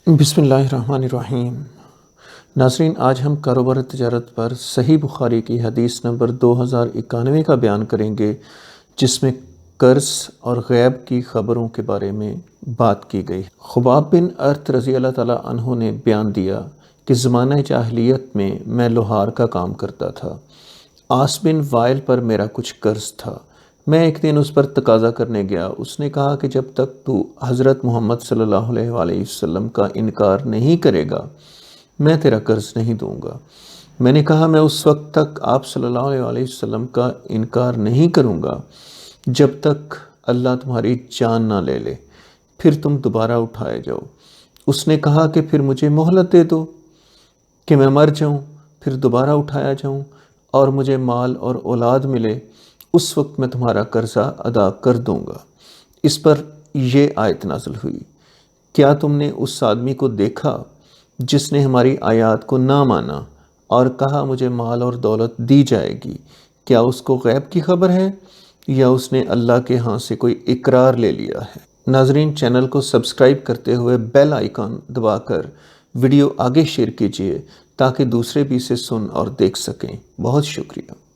بسم اللہ الرحمن الرحیم۔ ناظرین، آج ہم کاروبار تجارت پر صحیح بخاری کی حدیث نمبر 2091 کا بیان کریں گے، جس میں قرض اور غیب کی خبروں کے بارے میں بات کی گئی۔ خباب بن ارت رضی اللہ تعالیٰ عنہ نے بیان دیا کہ زمانہ جاہلیت میں لوہار کا کام کرتا تھا۔ عاص بن وائل پر میرا کچھ قرض تھا۔ میں ایک دن اس پر تقاضا کرنے گیا۔ اس نے کہا کہ جب تک تو حضرت محمد صلی اللہ علیہ وآلہ وسلم کا انکار نہیں کرے گا میں تیرا قرض نہیں دوں گا۔ میں نے کہا میں اس وقت تک آپ صلی اللہ علیہ وآلہ وسلم کا انکار نہیں کروں گا جب تک اللہ تمہاری جان نہ لے لے، پھر تم دوبارہ اٹھائے جاؤ۔ اس نے کہا کہ پھر مجھے مہلت دے دو کہ میں مر جاؤں، پھر دوبارہ اٹھایا جاؤں اور مجھے مال اور اولاد ملے، اس وقت میں تمہارا قرضہ ادا کر دوں گا۔ اس پر یہ آیت نازل ہوئی، کیا تم نے اس آدمی کو دیکھا جس نے ہماری آیات کو نہ مانا اور کہا مجھے مال اور دولت دی جائے گی؟ کیا اس کو غیب کی خبر ہے یا اس نے اللہ کے ہاں سے کوئی اقرار لے لیا ہے؟ ناظرین، چینل کو سبسکرائب کرتے ہوئے بیل آئیکن دبا کر ویڈیو آگے شیئر کیجیے تاکہ دوسرے بھی اسے سن اور دیکھ سکیں۔ بہت شکریہ۔